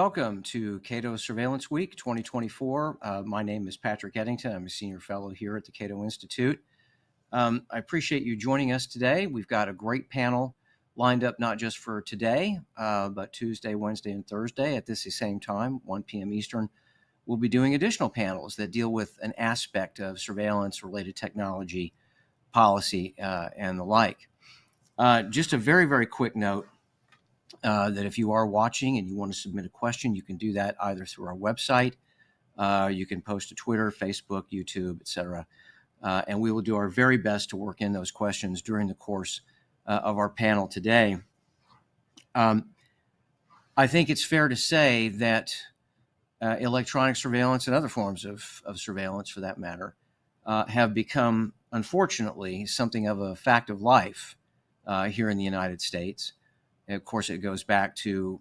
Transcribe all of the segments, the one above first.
welcome to Cato Surveillance Week 2024. My name is Patrick Eddington. I'm a senior fellow here at the Cato Institute. I appreciate you joining us today. We've got a great panel lined up not just for today, but Tuesday, Wednesday, and Thursday at this same time, 1 p.m. Eastern. We'll be doing additional panels that deal with an aspect of surveillance-related technology, policy, and the like. Just a very, very quick note. That if you are watching and you want to submit a question, you can do that either through our website. You can post to Twitter, Facebook, YouTube, etc. And we will do our very best to work in those questions during the course of our panel today. I think it's fair to say that electronic surveillance and other forms of surveillance, for that matter, have become, unfortunately, something of a fact of life here in the United States. And of course, it goes back to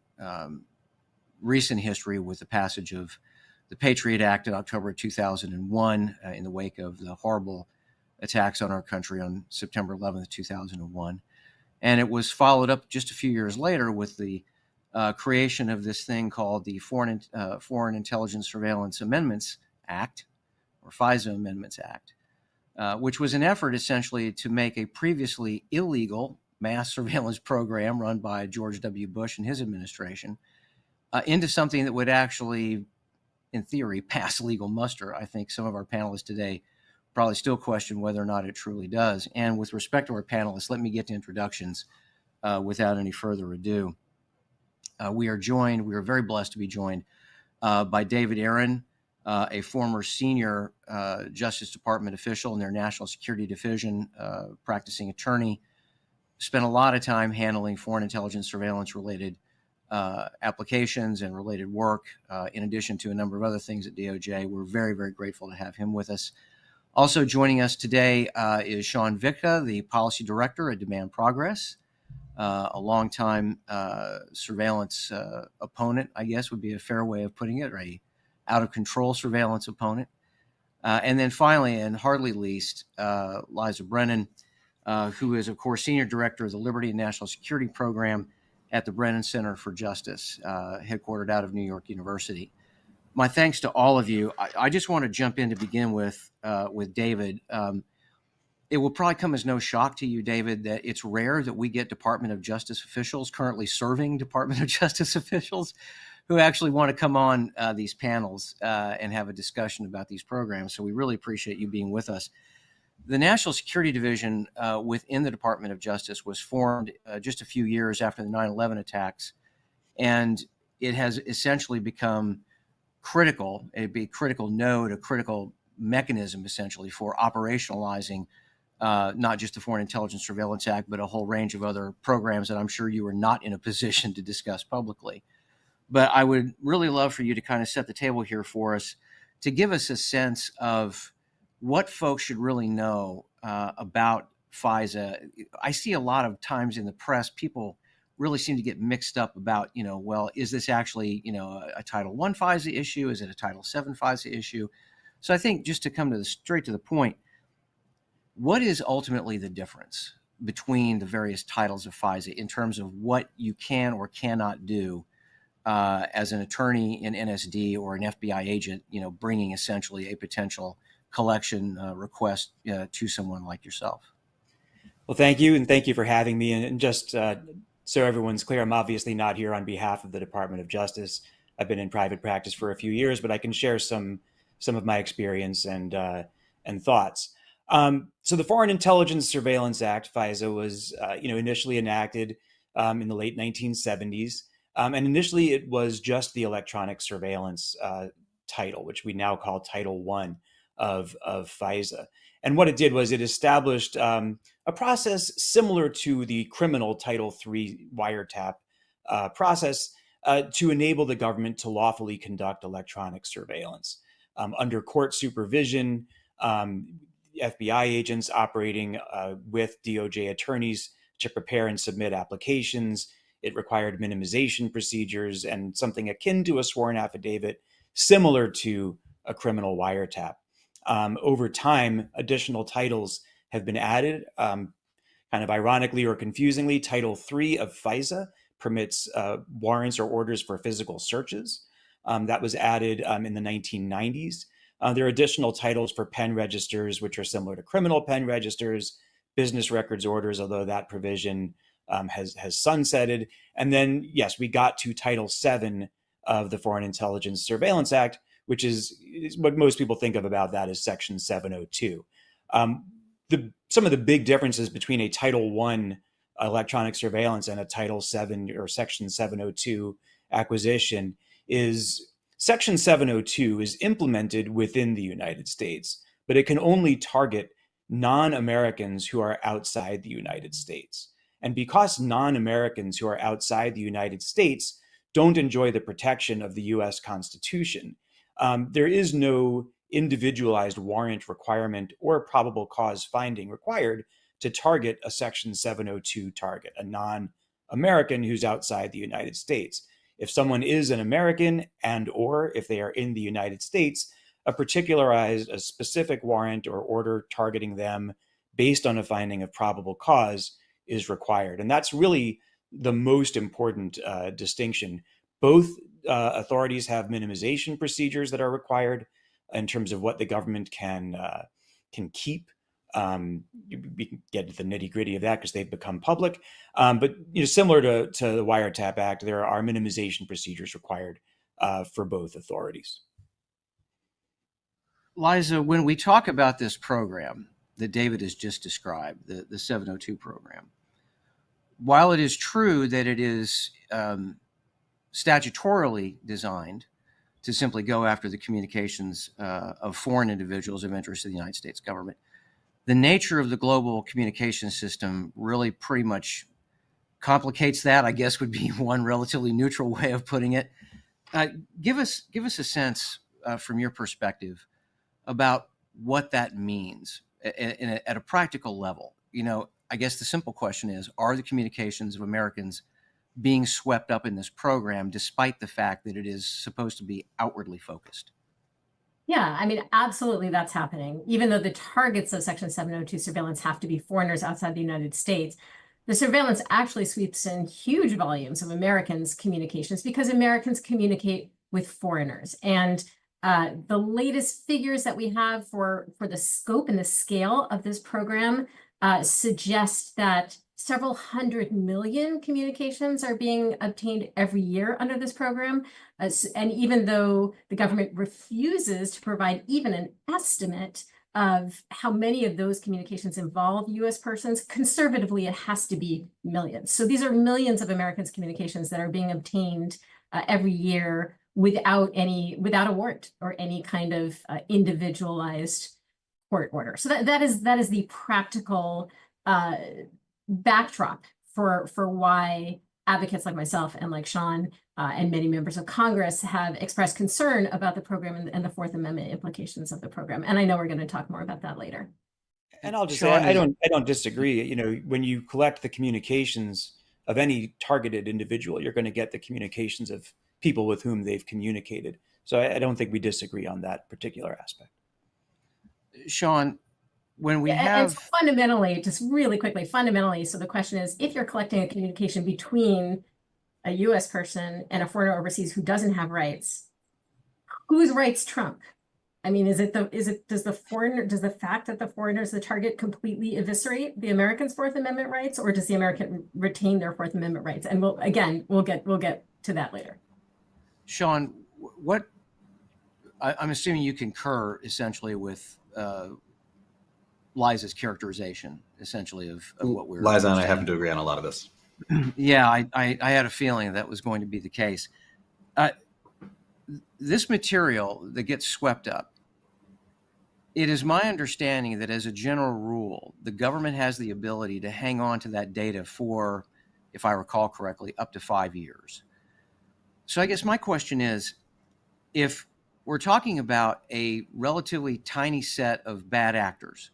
recent history with the passage of the Patriot Act in October 2001 in the wake of the horrible attacks on our country on September 11th, 2001. And it was followed up just a few years later with the creation of this thing called the Foreign Intelligence Surveillance Amendments Act, or FISA Amendments Act, which was an effort essentially to make a previously illegal mass surveillance program run by George W. Bush and his administration into something that would actually, in theory, pass legal muster. I think some of our panelists today probably still question whether or not it truly does. And with respect to our panelists, let me get to introductions without any further ado. We are very blessed to be joined by David Aaron, a former senior Justice Department official in their National Security Division, practicing attorney. Spent a lot of time handling foreign intelligence surveillance-related applications and related work, in addition to a number of other things at DOJ. We're very, very grateful to have him with us. Also joining us today is Sean Vicka, the Policy Director at Demand Progress, a longtime surveillance opponent, I guess would be a fair way of putting it, or a out-of-control surveillance opponent. And then finally, and hardly least, Liza Brennan, who is, of course, Senior Director of the Liberty and National Security Program at the Brennan Center for Justice, headquartered out of New York University. My thanks to all of you. I just want to jump in to begin with David. It will probably come as no shock to you, David, that it's rare that we get Department of Justice officials, currently serving Department of Justice officials, who actually want to come on these panels and have a discussion about these programs. So we really appreciate you being with us. The National Security Division within the Department of Justice was formed just a few years after the 9/11 attacks, and it has essentially become critical, a critical node, a critical mechanism essentially for operationalizing not just the Foreign Intelligence Surveillance Act, but a whole range of other programs that I'm sure you are not in a position to discuss publicly. But I would really love for you to kind of set the table here for us, to give us a sense of what folks should really know about FISA. I see a lot of times in the press, people really seem to get mixed up about, well, is this actually, a Title I FISA issue? Is it a Title VII FISA issue? So I think just to come straight to the point, what is ultimately the difference between the various titles of FISA in terms of what you can or cannot do as an attorney in NSD or an FBI agent, bringing essentially a potential collection request to someone like yourself? Well, thank you, and thank you for having me. And just so everyone's clear, I'm obviously not here on behalf of the Department of Justice. I've been in private practice for a few years, but I can share some of my experience and thoughts. So the Foreign Intelligence Surveillance Act, FISA, was initially enacted in the late 1970s, and initially it was just the electronic surveillance title, which we now call Title I of FISA. And what it did was it established a process similar to the criminal Title III wiretap process to enable the government to lawfully conduct electronic surveillance. Under court supervision, FBI agents operating with DOJ attorneys to prepare and submit applications. It required minimization procedures and something akin to a sworn affidavit, similar to a criminal wiretap. Over time, additional titles have been added. Kind of ironically or confusingly, Title III of FISA permits warrants or orders for physical searches. That was added in the 1990s. There are additional titles for pen registers, which are similar to criminal pen registers, business records orders, although that provision has sunsetted. And then, yes, we got to Title VII of the Foreign Intelligence Surveillance Act, which is what most people think of about that as Section 702. Some of the big differences between a Title I electronic surveillance and a Title VII or Section 702 acquisition is Section 702 is implemented within the United States, but it can only target non-Americans who are outside the United States. And because non-Americans who are outside the United States don't enjoy the protection of the US Constitution, there is no individualized warrant requirement or probable cause finding required to target a Section 702 target, a non-American who's outside the United States. If someone is an American and or if they are in the United States, a specific warrant or order targeting them based on a finding of probable cause is required. And that's really the most important distinction. Both authorities have minimization procedures that are required in terms of what the government can keep. We can get into the nitty gritty of that because they've become public. But similar to the Wiretap Act, there are minimization procedures required for both authorities. Liza, when we talk about this program that David has just described, the 702 program, while it is true that it is statutorily designed to simply go after the communications of foreign individuals of interest to the United States government, the nature of the global communication system really pretty much complicates that, I guess would be one relatively neutral way of putting it. Give us a sense from your perspective about what that means at a practical level. I guess the simple question is, are the communications of Americans being swept up in this program despite the fact that it is supposed to be outwardly focused? Yeah, I mean, absolutely that's happening. Even though the targets of Section 702 surveillance have to be foreigners outside the United States, the surveillance actually sweeps in huge volumes of Americans' communications because Americans communicate with foreigners. And the latest figures that we have for the scope and the scale of this program suggest that several 100 million communications are being obtained every year under this program. And even though the government refuses to provide even an estimate of how many of those communications involve U.S. persons, conservatively, it has to be millions. So these are millions of Americans' communications that are being obtained every year without a warrant or any kind of individualized court order. So that is the practical backdrop for why advocates like myself and like Sean and many members of Congress have expressed concern about the program and the Fourth Amendment implications of the program. And I know we're going to talk more about that later. And I'll just say, I don't disagree. When you collect the communications of any targeted individual, you're going to get the communications of people with whom they've communicated. So I don't think we disagree on that particular aspect. Sean, when we have... And fundamentally, just really quickly, so the question is, if you're collecting a communication between a U.S. person and a foreigner overseas who doesn't have rights, whose rights trump? I mean, does the fact that the foreigner is the target completely eviscerate the Americans' Fourth Amendment rights, or does the American retain their Fourth Amendment rights? And we'll get to that later. Sean, I'm assuming you concur essentially with Liza's characterization, essentially, of what we're... Liza and I happen to agree on a lot of this. Yeah, I had a feeling that was going to be the case. This material that gets swept up, it is my understanding that as a general rule, the government has the ability to hang on to that data for, if I recall correctly, up to 5 years. So I guess my question is, if we're talking about a relatively tiny set of bad actors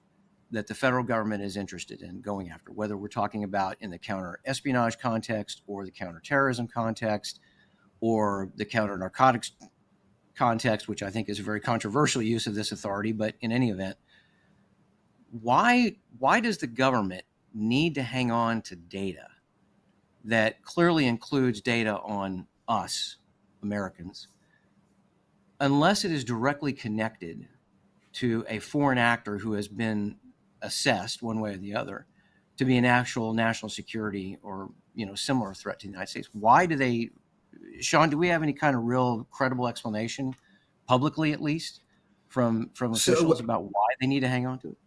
that the federal government is interested in going after, whether we're talking about in the counter-espionage context or the counterterrorism context or the counter-narcotics context, which I think is a very controversial use of this authority, but in any event, why does the government need to hang on to data that clearly includes data on us, Americans, unless it is directly connected to a foreign actor who has been assessed one way or the other to be an actual national security or similar threat to the United States, why do they, Sean, do we have any kind of real credible explanation, publicly at least, from officials So, about why they need to hang on to it?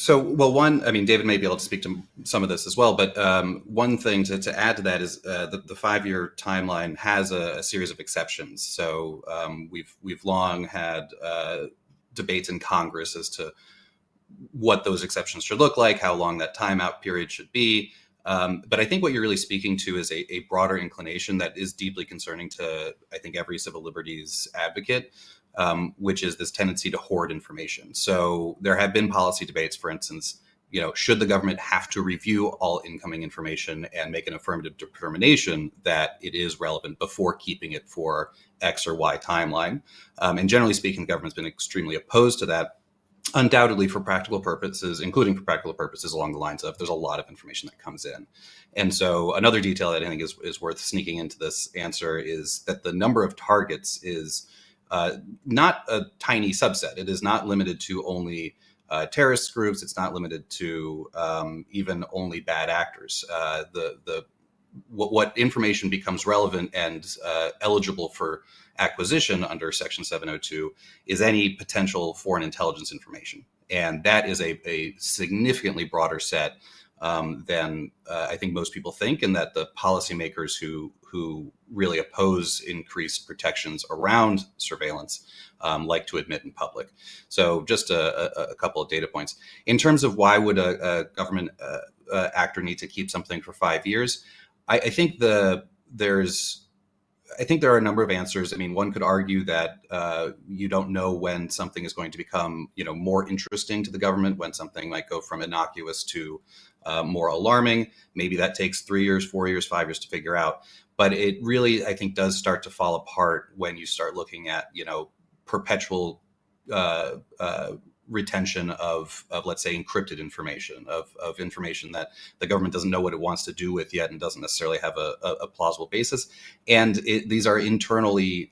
well, one, I mean, David may be able to speak to some of this as well, but one thing to add to that is the 5-year timeline has a series of exceptions. So we've long had debates in Congress as to what those exceptions should look like, how long that timeout period should be. But I think what you're really speaking to is a broader inclination that is deeply concerning to, I think, every civil liberties advocate, which is this tendency to hoard information. So there have been policy debates, for instance, should the government have to review all incoming information and make an affirmative determination that it is relevant before keeping it for X or Y timeline? And generally speaking, the government's been extremely opposed to that. Undoubtedly for practical purposes, including for practical purposes along the lines of there's a lot of information that comes in. And so another detail that I think is worth sneaking into this answer is that the number of targets is not a tiny subset. It is not limited to only terrorist groups. It's not limited to even only bad actors. What information becomes relevant and eligible for acquisition under Section 702 is any potential foreign intelligence information. And that is a significantly broader set than I think most people think, and that the policymakers who really oppose increased protections around surveillance like to admit in public. So just a couple of data points. In terms of why would a government actor need to keep something for 5 years, I think there are a number of answers. I mean, one could argue that you don't know when something is going to become, more interesting to the government, when something might go from innocuous to more alarming. Maybe that takes 3 years, 4 years, 5 years to figure out. But it really, I think, does start to fall apart when you start looking at, perpetual retention of let's say encrypted information, of information that the government doesn't know what it wants to do with yet and doesn't necessarily have a plausible basis. And these are internally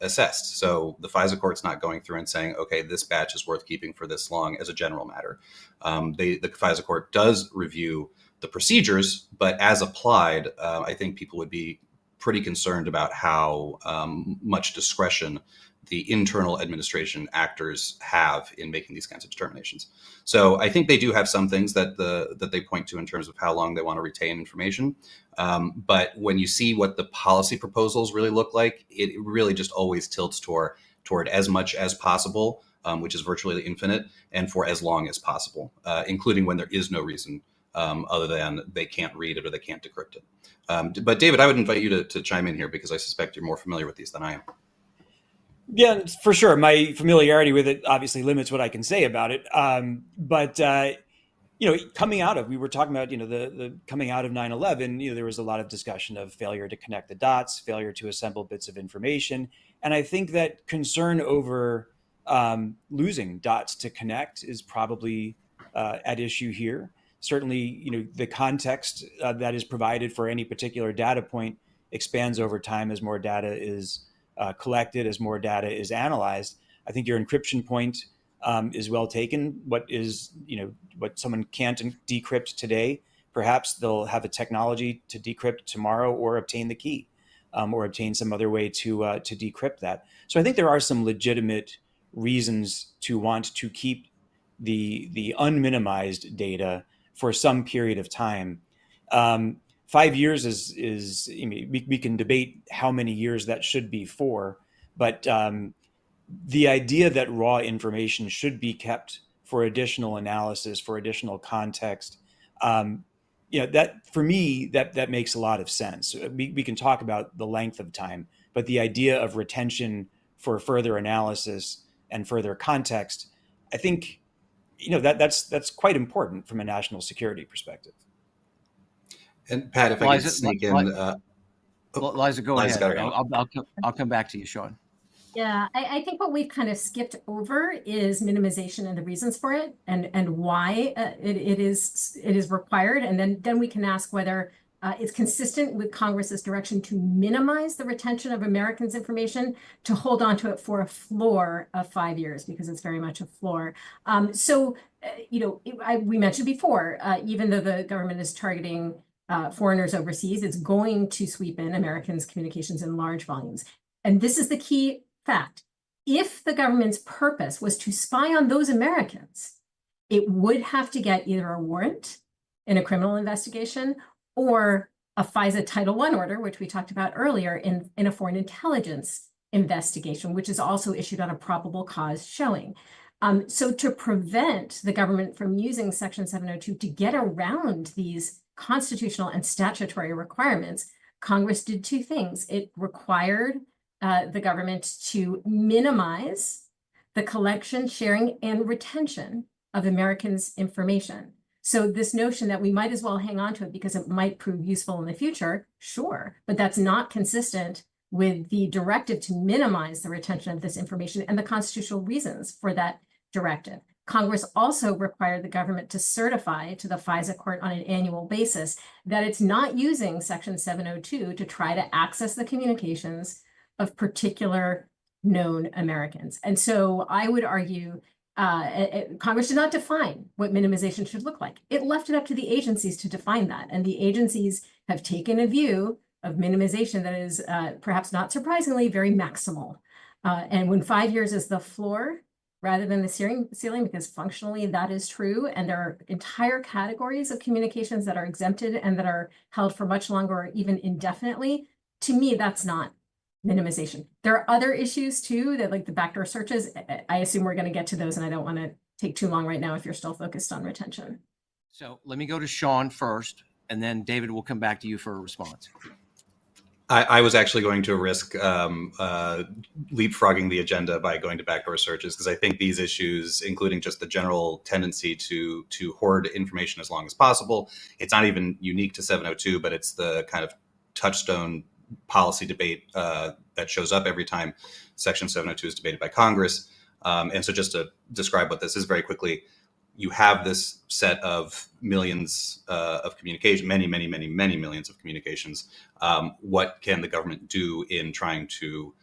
assessed. So the FISA court's not going through and saying, okay, this batch is worth keeping for this long as a general matter. The FISA court does review the procedures, but as applied, I think people would be pretty concerned about how much discretion the internal administration actors have in making these kinds of determinations. So I think they do have some things that they point to in terms of how long they want to retain information. But when you see what the policy proposals really look like, it really just always tilts toward as much as possible, which is virtually infinite, and for as long as possible, including when there is no reason other than they can't read it or they can't decrypt it. But David, I would invite you to chime in here because I suspect you're more familiar with these than I am. Yeah, for sure. My familiarity with it obviously limits what I can say about it. But coming out of, we were talking about, the coming out of 9/11, there was a lot of discussion of failure to connect the dots, failure to assemble bits of information. And I think that concern over losing dots to connect is probably at issue here. Certainly, the context that is provided for any particular data point expands over time as more data is collected, as more data is analyzed. I think your encryption point is well taken. What someone can't decrypt today, perhaps they'll have a technology to decrypt tomorrow or obtain the key or obtain some other way to decrypt that. So I think there are some legitimate reasons to want to keep the unminimized data for some period of time. 5 years is we can debate how many years that should be for, but the idea that raw information should be kept for additional analysis, for additional context, that for me, that makes a lot of sense. We can talk about the length of time, but the idea of retention for further analysis and further context, I think, that's quite important from a national security perspective. And Pat, if I could sneak in, Liza, go Liza, ahead. I'll come back to you, Sean. Yeah, I think what we've kind of skipped over is minimization and the reasons for it, and why it is required, and then we can ask whether It's consistent with Congress's direction to minimize the retention of Americans' information, to hold on to it for a floor of 5 years, because it's very much a floor. We mentioned before, even though the government is targeting foreigners overseas, it's going to sweep in Americans' communications in large volumes. And this is the key fact. If the government's purpose was to spy on those Americans, it would have to get either a warrant in a criminal investigation or a FISA Title I order, which we talked about earlier, in a foreign intelligence investigation, which is also issued on a probable cause showing. So to prevent the government from using Section 702 to get around these constitutional and statutory requirements, Congress did two things. It required the government to minimize the collection, sharing, and retention of Americans' information. So this notion that we might as well hang on to it because it might prove useful in the future, sure, but that's not consistent with the directive to minimize the retention of this information and the constitutional reasons for that directive. Congress also required the government to certify to the FISA court on an annual basis that it's not using Section 702 to try to access the communications of particular known Americans. And so I would argue Congress did not define what minimization should look like. It left it up to the agencies to define that. And the agencies have taken a view of minimization that is, perhaps not surprisingly, very maximal. And when 5 years is the floor rather than the ceiling, because functionally that is true, and there are entire categories of communications that are exempted and that are held for much longer or even indefinitely, to me, that's not minimization. There are other issues too, that like the backdoor searches. I assume we're going to get to those, and I don't want to take too long right now if you're still focused on retention. So let me go to Sean first, and then David will come back to you for a response. I was actually going to risk leapfrogging the agenda by going to backdoor searches, because I think these issues, including just the general tendency to hoard information as long as possible, it's not even unique to 702, but it's the kind of touchstone policy debate that shows up every time Section 702 is debated by Congress. And so just to describe what this is very quickly, you have this set of millions of communication, many millions of communications. What can the government do in trying to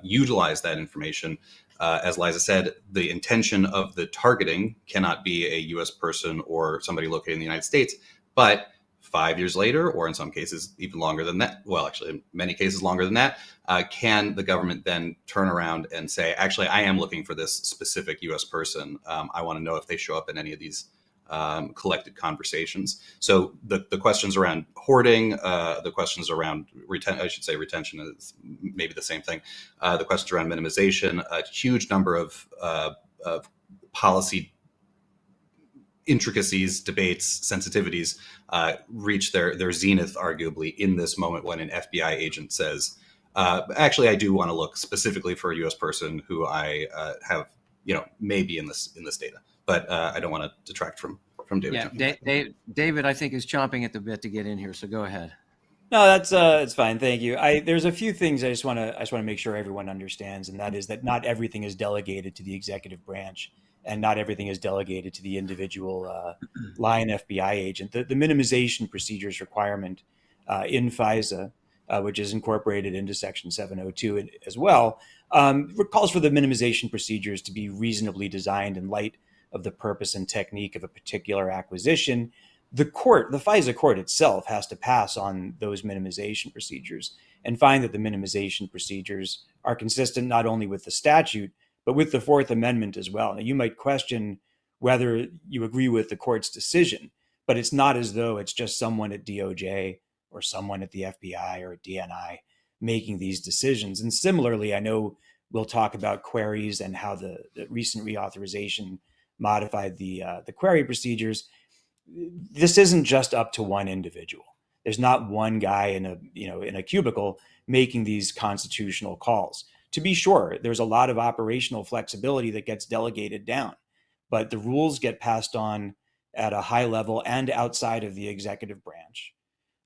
utilize that information? As Liza said, the intention of the targeting cannot be a U.S. person or somebody located in the United States, but 5 years later, or in some cases even longer than that, well, actually in many cases longer than that, can the government then turn around and say, actually, I am looking for this specific U.S. person. I want to know if they show up in any of these collected conversations. So the questions around hoarding, the questions around retention is maybe the same thing. The questions around minimization, a huge number of policy intricacies, debates, sensitivities reach their zenith, arguably, in this moment when an FBI agent says, actually, I do want to look specifically for a U.S. person who I have, maybe in this data. But I don't want to detract from David. Yeah, David, I think, is chomping at the bit to get in here, so go ahead. No, that's it's fine. Thank you. There's a few things I just want to make sure everyone understands, and that is that not everything is delegated to the executive branch, and not everything is delegated to the individual line FBI agent. The minimization procedures requirement in FISA, which is incorporated into Section 702 as well, calls for the minimization procedures to be reasonably designed in light of the purpose and technique of a particular acquisition. The FISA court itself has to pass on those minimization procedures and find that the minimization procedures are consistent not only with the statute, but with the Fourth Amendment as well. Now, you might question whether you agree with the court's decision, but it's not as though it's just someone at DOJ or someone at the FBI or DNI making these decisions. And similarly, I know we'll talk about queries and how the recent reauthorization modified the query procedures. This isn't just up to one individual. There's not one guy in a cubicle making these constitutional calls. To be sure, there's a lot of operational flexibility that gets delegated down, but the rules get passed on at a high level and outside of the executive branch.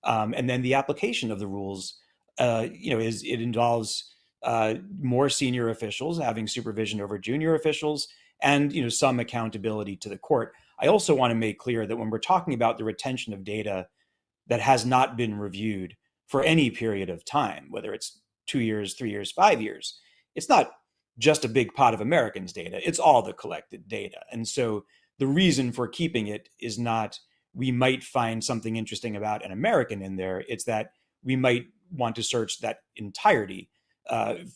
And then the application of the rules, it involves more senior officials having supervision over junior officials and, some accountability to the court. I also want to make clear that when we're talking about the retention of data that has not been reviewed for any period of time, whether it's 2 years, 3 years, 5 years. It's not just a big pot of Americans' data, it's all the collected data. And so the reason for keeping it is not we might find something interesting about an American in there, it's that we might want to search that entirety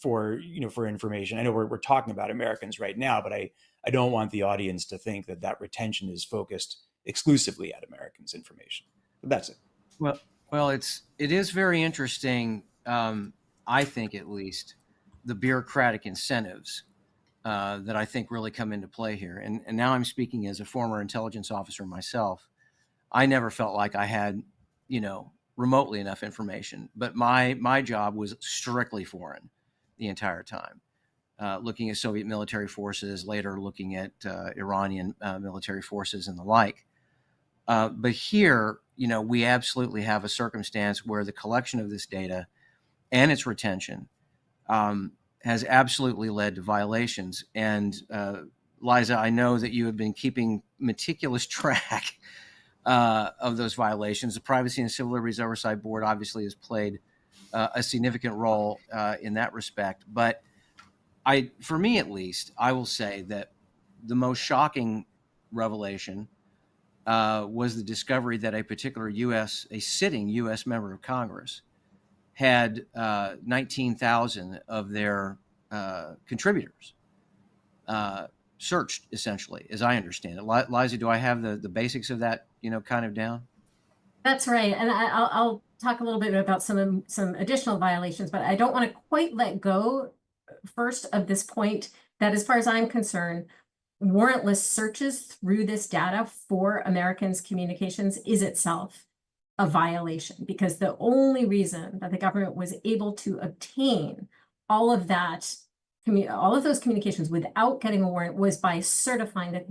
for information. I know we're talking about Americans right now, but I don't want the audience to think that that retention is focused exclusively at Americans' information. But that's it. Well, it is very interesting. I think, at least, the bureaucratic incentives that I think really come into play here. And now I'm speaking as a former intelligence officer myself. I never felt like I had, remotely enough information, but my job was strictly foreign the entire time, looking at Soviet military forces, later looking at Iranian military forces and the like. But here, we absolutely have a circumstance where the collection of this data and its retention has absolutely led to violations. And Liza, I know that you have been keeping meticulous track of those violations. The Privacy and Civil Liberties Oversight Board obviously has played a significant role in that respect. But for me at least, I will say that the most shocking revelation was the discovery that a sitting U.S. member of Congress had 19,000 of their contributors searched, essentially, as I understand it. Liza, do I have the basics of that, kind of down? That's right. And I'll talk a little bit about some additional violations, but I don't want to quite let go first of this point that, as far as I'm concerned, warrantless searches through this data for Americans' communications is itself a violation, because the only reason that the government was able to obtain all of those communications without getting a warrant was by certifying that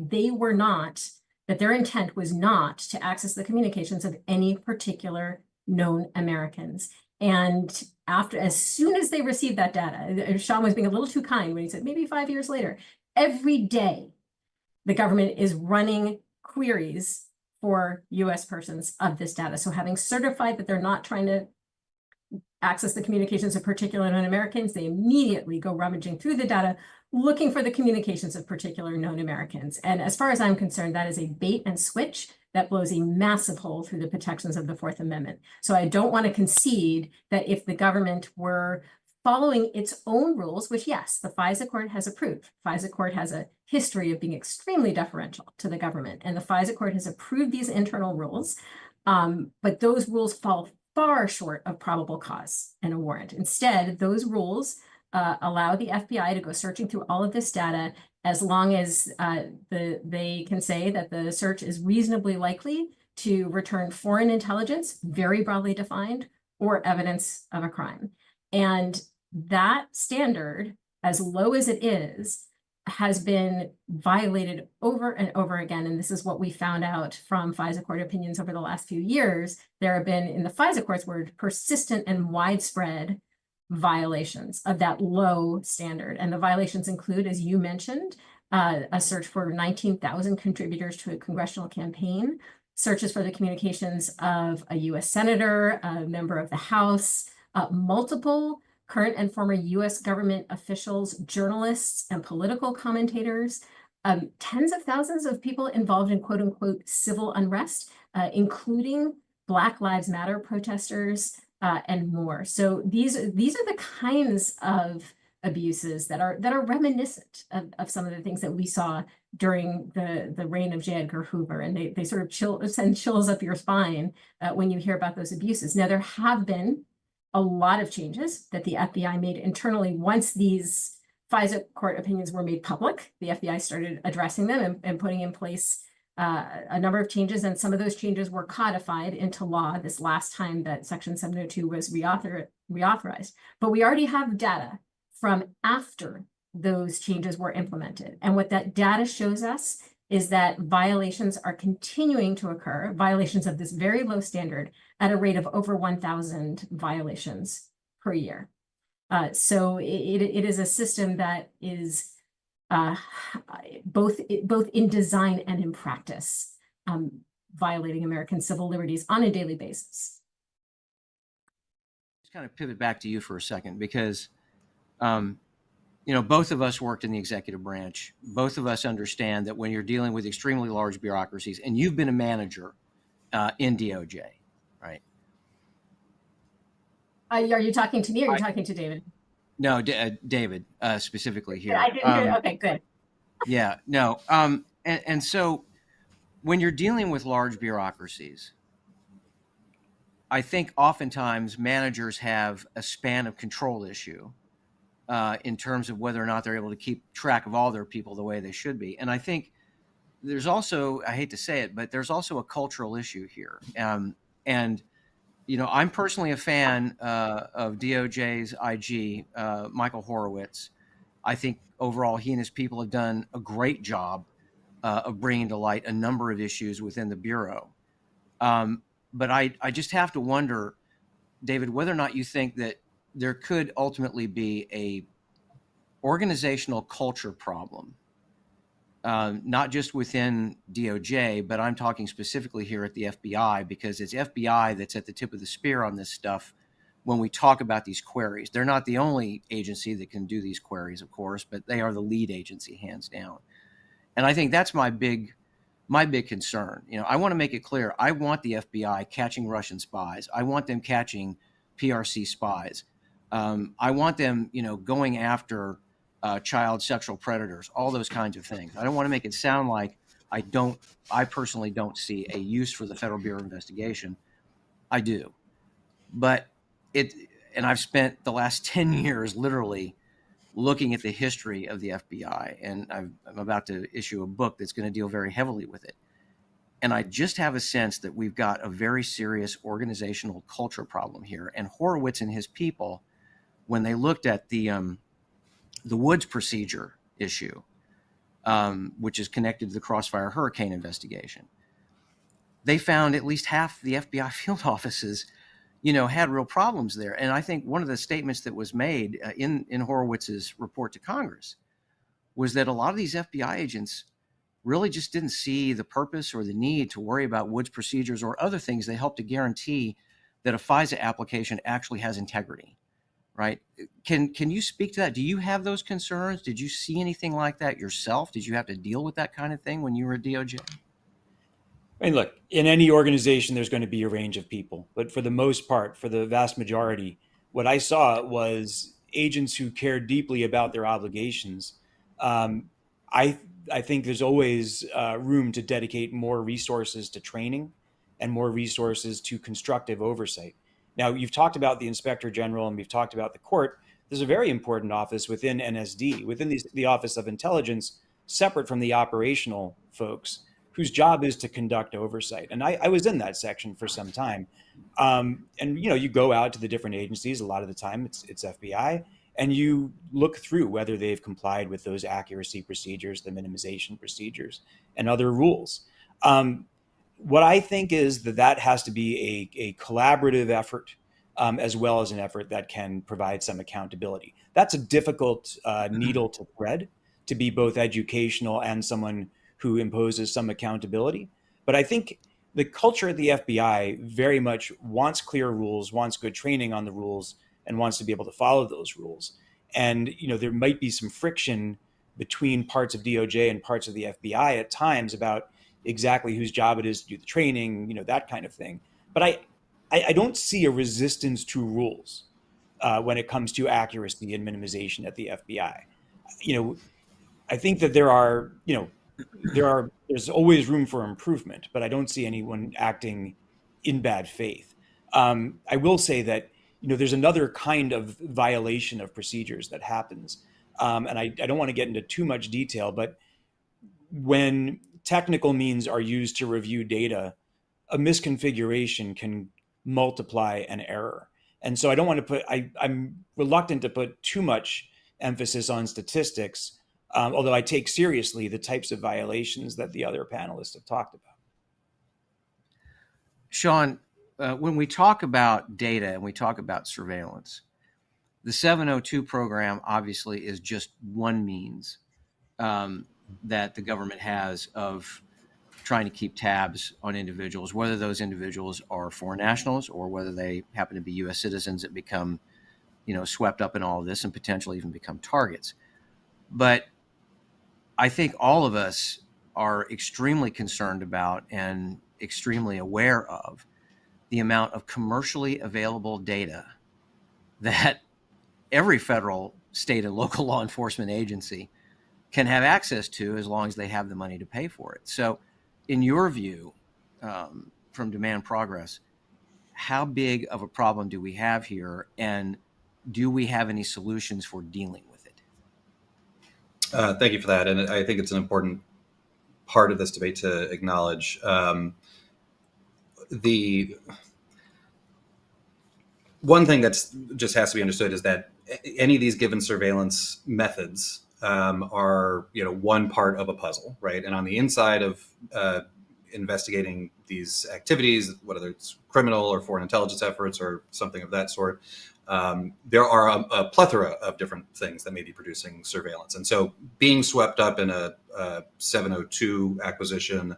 that their intent was not to access the communications of any particular known Americans. And as soon as they received that data, Sean was being a little too kind when he said maybe 5 years later, every day the government is running queries for US persons of this data. So having certified that they're not trying to access the communications of particular known Americans, they immediately go rummaging through the data, looking for the communications of particular known Americans. And as far as I'm concerned, that is a bait and switch that blows a massive hole through the protections of the Fourth Amendment. So I don't want to concede that if the government were following its own rules, which, yes, the FISA court has approved. FISA court has a history of being extremely deferential to the government, and the FISA court has approved these internal rules, but those rules fall far short of probable cause and a warrant. Instead, those rules allow the FBI to go searching through all of this data as long as they can say that the search is reasonably likely to return foreign intelligence, very broadly defined, or evidence of a crime. And that standard, as low as it is, has been violated over and over again. And this is what we found out from FISA court opinions over the last few years. There have been, in the FISA court's word, persistent and widespread violations of that low standard. And the violations include, as you mentioned, a search for 19,000 contributors to a congressional campaign, searches for the communications of a US senator, a member of the House, multiple current and former US government officials, journalists, and political commentators, tens of thousands of people involved in quote unquote civil unrest, including Black Lives Matter protesters, and more. So these are the kinds of abuses that are reminiscent of some of the things that we saw during the reign of J. Edgar Hoover, and they sort of send chills up your spine when you hear about those abuses. Now, there have been a lot of changes that the FBI made internally once these FISA court opinions were made public. The FBI started addressing them and putting in place a number of changes, and some of those changes were codified into law this last time that Section 702 was reauthorized. But we already have data from after those changes were implemented. And what that data shows us is that violations are continuing to occur, violations of this very low standard, at a rate of over 1,000 violations per year. So it is a system that is both in design and in practice violating American civil liberties on a daily basis. Just kind of pivot back to you for a second, because both of us worked in the executive branch. Both of us understand that when you're dealing with extremely large bureaucracies, and you've been a manager in DOJ, right? Are you talking to me or are you talking to David? No, David specifically here. I didn't. Okay, good. Yeah, no. And so when you're dealing with large bureaucracies, I think oftentimes managers have a span of control issue in terms of whether or not they're able to keep track of all their people the way they should be. And I think there's also, I hate to say it, but there's also a cultural issue here. And I'm personally a fan of DOJ's IG, Michael Horowitz. I think overall he and his people have done a great job of bringing to light a number of issues within the Bureau. But I just have to wonder, David, whether or not you think that there could ultimately be a organizational culture problem, not just within DOJ, but I'm talking specifically here at the FBI, because it's FBI that's at the tip of the spear on this stuff when we talk about these queries. They're not the only agency that can do these queries, of course, but they are the lead agency, hands down. And I think that's my big concern. I want to make it clear. I want the FBI catching Russian spies. I want them catching PRC spies. I want them, going after child sexual predators, all those kinds of things. I don't want to make it sound like I personally don't see a use for the Federal Bureau of Investigation. I do. But and I've spent the last 10 years literally looking at the history of the FBI, and I'm about to issue a book that's going to deal very heavily with it. And I just have a sense that we've got a very serious organizational culture problem here. And Horowitz and his people, when they looked at the Woods procedure issue, which is connected to the Crossfire Hurricane investigation, they found at least half the FBI field offices had real problems there. And I think one of the statements that was made in Horowitz's report to Congress was that a lot of these FBI agents really just didn't see the purpose or the need to worry about Woods procedures or other things that help to guarantee that a FISA application actually has integrity, right? Can you speak to that? Do you have those concerns? Did you see anything like that yourself? Did you have to deal with that kind of thing when you were at DOJ? I mean, look, in any organization, there's going to be a range of people. But for the most part, for the vast majority, what I saw was agents who cared deeply about their obligations. I think there's always room to dedicate more resources to training and more resources to constructive oversight. Now, you've talked about the Inspector General and we've talked about the court. There's a very important office within NSD, within the Office of Intelligence, separate from the operational folks, whose job is to conduct oversight. And I was in that section for some time. And you go out to the different agencies, a lot of the time it's FBI, and you look through whether they've complied with those accuracy procedures, the minimization procedures, and other rules. What I think is that has to be a collaborative effort, as well as an effort that can provide some accountability. That's a difficult needle to thread, to be both educational and someone who imposes some accountability. But I think the culture at the FBI very much wants clear rules, wants good training on the rules, and wants to be able to follow those rules. And there might be some friction between parts of DOJ and parts of the FBI at times about exactly whose job it is to do the training, that kind of thing. But I don't see a resistance to rules when it comes to accuracy and minimization at the FBI. I think that there's always room for improvement, but I don't see anyone acting in bad faith. I will say that there's another kind of violation of procedures that happens, and I don't want to get into too much detail, but when technical means are used to review data, a misconfiguration can multiply an error. And so I don't want to I'm reluctant to put too much emphasis on statistics, although I take seriously the types of violations that the other panelists have talked about. Sean, when we talk about data and we talk about surveillance, the 702 program obviously is just one means that the government has of trying to keep tabs on individuals, whether those individuals are foreign nationals or whether they happen to be U.S. citizens that become, swept up in all of this and potentially even become targets. But I think all of us are extremely concerned about and extremely aware of the amount of commercially available data that every federal, state, and local law enforcement agency can have access to as long as they have the money to pay for it. So, in your view, from Demand Progress, how big of a problem do we have here, and do we have any solutions for dealing with it? Thank you for that, and I think it's an important part of this debate to acknowledge. The one thing that's just has to be understood is that any of these given surveillance methods are one part of a puzzle, right? And on the inside of investigating these activities, whether it's criminal or foreign intelligence efforts or something of that sort, there are a plethora of different things that may be producing surveillance. And so being swept up in a 702 acquisition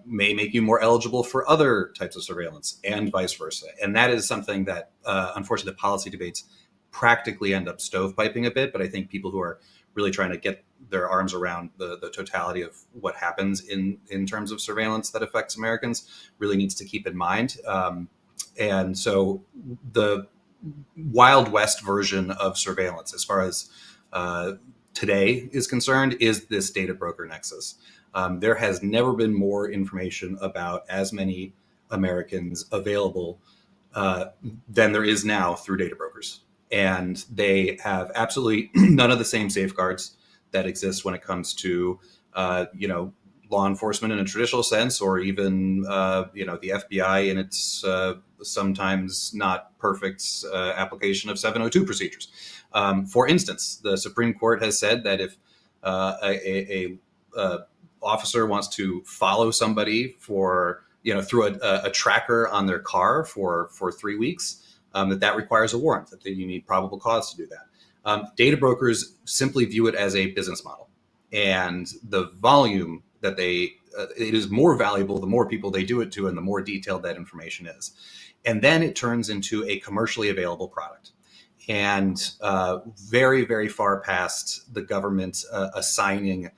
may make you more eligible for other types of surveillance and vice versa. And that is something that, unfortunately, the policy debates practically end up stovepiping a bit. But I think people who are really trying to get their arms around the totality of what happens in terms of surveillance that affects Americans really needs to keep in mind. And so the Wild West version of surveillance, as far as today is concerned, is this data broker nexus. There has never been more information about as many Americans available than there is now through data brokers. And they have absolutely none of the same safeguards that exist when it comes to, law enforcement in a traditional sense, or even, the FBI in its sometimes not perfect application of 702 procedures. For instance, the Supreme Court has said that if a officer wants to follow somebody for, through a tracker on their car for 3 weeks, that requires a warrant, that you need probable cause to do that. Data brokers simply view it as a business model, and the volume that it is more valuable the more people they do it to and the more detailed that information is. And then it turns into a commercially available product. And very, very far past the government assigning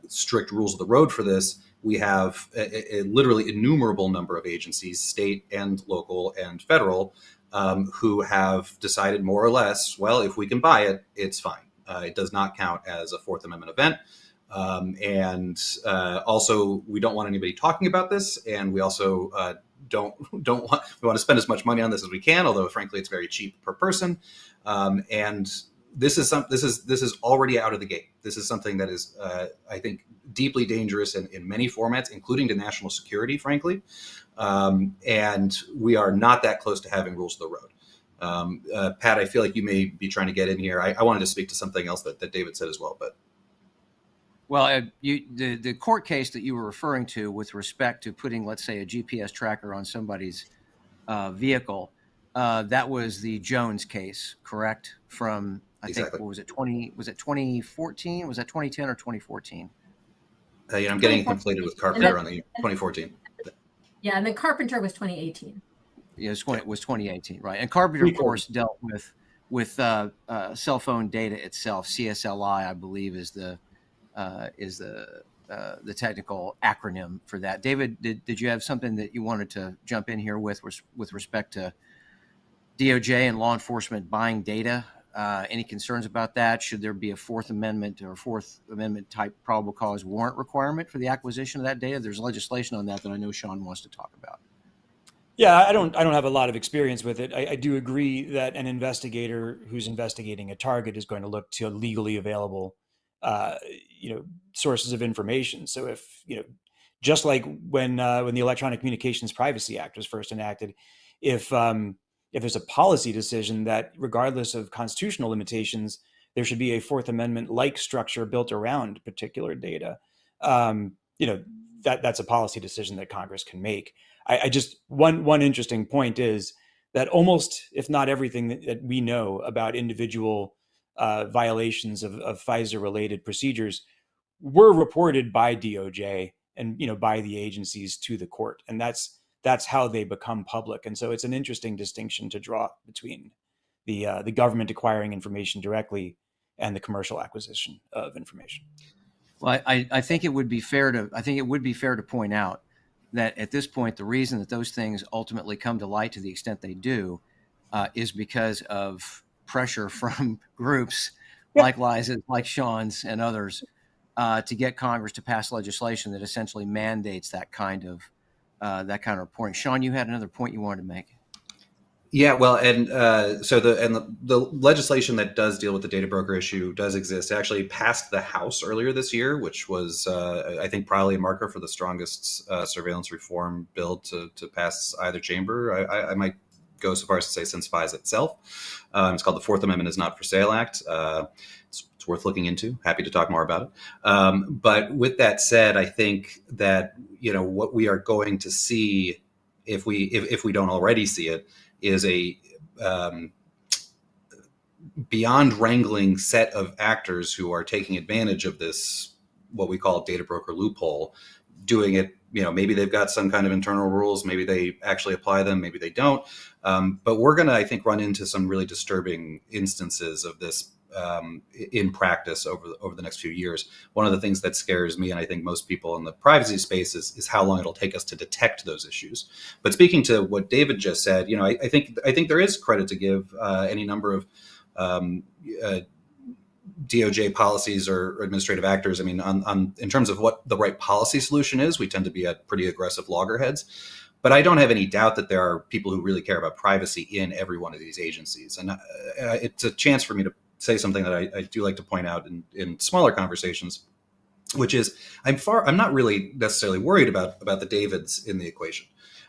strict rules of the road for this, we have a literally innumerable number of agencies, state and local and federal, who have decided more or less, well, if we can buy it, it's fine. It does not count as a Fourth Amendment event. And also, we don't want anybody talking about this, and we also we want to spend as much money on this as we can, although frankly it's very cheap per person. And this is already out of the gate. This is something that is, I think, deeply dangerous in many formats, including to national security, frankly. And we are not that close to having rules of the road. Pat, I feel like you may be trying to get in here. I wanted to speak to something else that David said as well, but. Well, the court case that you were referring to with respect to putting, let's say, a GPS tracker on somebody's vehicle, that was the Jones case, correct? From, I think, what was it, 2014? Was that 2010 or 2014? I'm getting conflated with Carpenter on the 2014. Yeah, and then Carpenter was 2018. Yeah, it was 2018, right? And Carpenter, of course, dealt with cell phone data itself. CSLI, I believe, is the technical acronym for that. David, did you have something that you wanted to jump in here with respect to DOJ and law enforcement buying data? Any concerns about that? Should there be a Fourth Amendment or Fourth Amendment type probable cause warrant requirement for the acquisition of that data? There's legislation on that I know Sean wants to talk about. Yeah, I don't have a lot of experience with it. I do agree that an investigator who's investigating a target is going to look to legally available sources of information. So if, just like when the Electronic Communications Privacy Act was first enacted, if there's a policy decision that regardless of constitutional limitations, there should be a Fourth Amendment like structure built around particular data, that's a policy decision that Congress can make. I just, one interesting point is that almost, if not everything that we know about individual violations of FISA-related procedures were reported by DOJ and by the agencies to the court, and that's how they become public. And so it's an interesting distinction to draw between the government acquiring information directly and the commercial acquisition of information. Well, I think it would be fair to point out that at this point, the reason that those things ultimately come to light to the extent they do is because of pressure from groups like Liza's, like Sean's, and others to get Congress to pass legislation that essentially mandates that kind of reporting. Sean, you had another point you wanted to make. Yeah, well, and so the legislation that does deal with the data broker issue does exist. It actually passed the House earlier this year, which was, I think, probably a marker for the strongest surveillance reform bill to pass either chamber. I might go so far as to say since FISA itself. It's called the Fourth Amendment is Not for Sale Act. It's worth looking into. Happy to talk more about it. But with that said, I think that what we are going to see, if we don't already see it, is a beyond wrangling set of actors who are taking advantage of this, what we call data broker loophole, doing it. Maybe they've got some kind of internal rules, maybe they actually apply them, maybe they don't. But we're going to, I think, run into some really disturbing instances of this in practice over the next few years. One of the things that scares me, and I think most people in the privacy space, is how long it'll take us to detect those issues. But speaking to what David just said, I think there is credit to give any number of DOJ policies or administrative actors. I mean, in terms of what the right policy solution is, we tend to be at pretty aggressive loggerheads. But I don't have any doubt that there are people who really care about privacy in every one of these agencies. And it's a chance for me to say something that I do like to point out in smaller conversations, which is I'm not really necessarily worried about the Davids in the equation.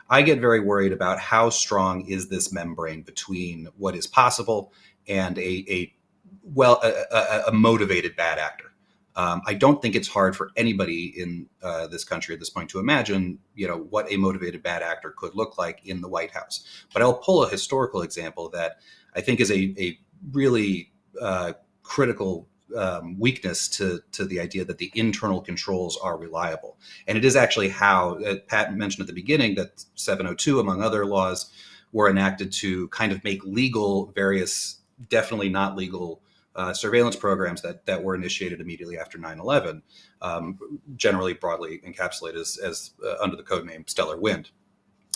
I get very worried about how strong is this membrane between what is possible and a motivated bad actor. I don't think it's hard for anybody in this country at this point to imagine, what a motivated bad actor could look like in the White House. But I'll pull a historical example that I think is a really critical weakness to the idea that the internal controls are reliable. And it is actually how Pat mentioned at the beginning that 702, among other laws, were enacted to kind of make legal various definitely not legal surveillance programs that were initiated immediately after 9/11, generally broadly encapsulated as under the code name Stellar Wind.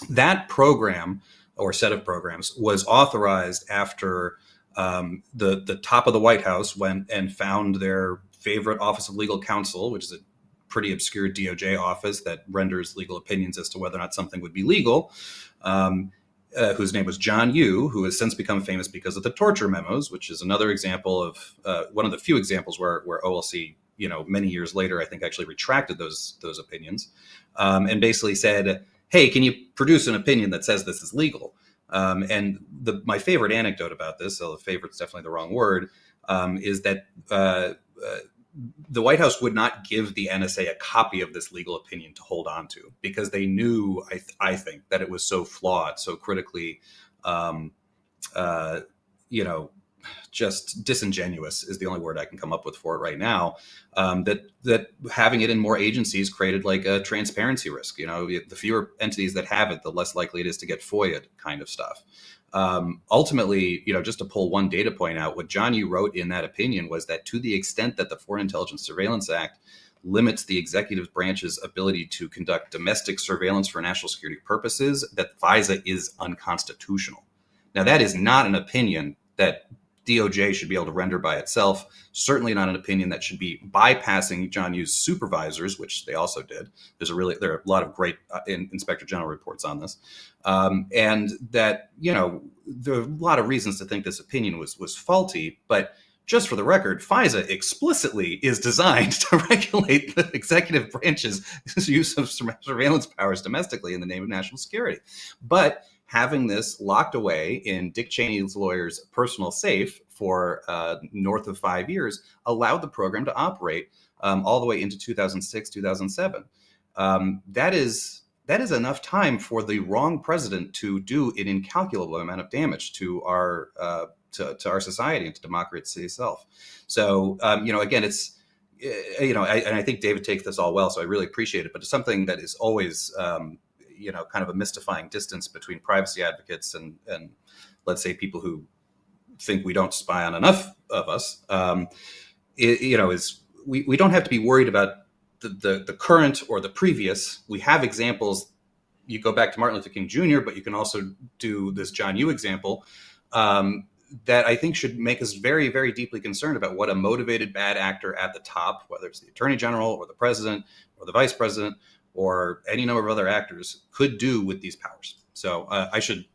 That program or set of programs was authorized after the top of the White House went and found their favorite Office of Legal Counsel, which is a pretty obscure DOJ office that renders legal opinions as to whether or not something would be legal, whose name was John Yoo, who has since become famous because of the torture memos, which is another example of one of the few examples where OLC, many years later, I think actually retracted those opinions and basically said, hey, can you produce an opinion that says this is legal? And my favorite anecdote about this, although favorite's definitely the wrong word, is that the White House would not give the NSA a copy of this legal opinion to hold on to because they knew, I think, that it was so flawed, so critically, just disingenuous is the only word I can come up with for it right now. That having it in more agencies created like a transparency risk. The fewer entities that have it, the less likely it is to get FOIA'd kind of stuff. Ultimately, just to pull one data point out, what John Yoo wrote in that opinion was that to the extent that the Foreign Intelligence Surveillance Act limits the executive branch's ability to conduct domestic surveillance for national security purposes, that FISA is unconstitutional. Now, that is not an opinion that DOJ should be able to render by itself, certainly not an opinion that should be bypassing John Yoo's supervisors, which they also did. There are a lot of great Inspector General reports on this. And that, there are a lot of reasons to think this opinion was faulty, but just for the record, FISA explicitly is designed to regulate the executive branch's use of surveillance powers domestically in the name of national security. But having this locked away in Dick Cheney's lawyer's personal safe for north of 5 years allowed the program to operate all the way into 2006, 2007. That is enough time for the wrong president to do an incalculable amount of damage to our society and to democracy itself. So, again, and I think David takes this all well, so I really appreciate it. But it's something that is always, kind of a mystifying distance between privacy advocates and let's say people who think we don't spy on enough of us. Is we don't have to be worried about the current or the previous. We have examples. You go back to Martin Luther King Jr., but you can also do this John Yoo example. That I think should make us very, very deeply concerned about what a motivated bad actor at the top, whether it's the attorney general or the president or the vice president or any number of other actors, could do with these powers. So I should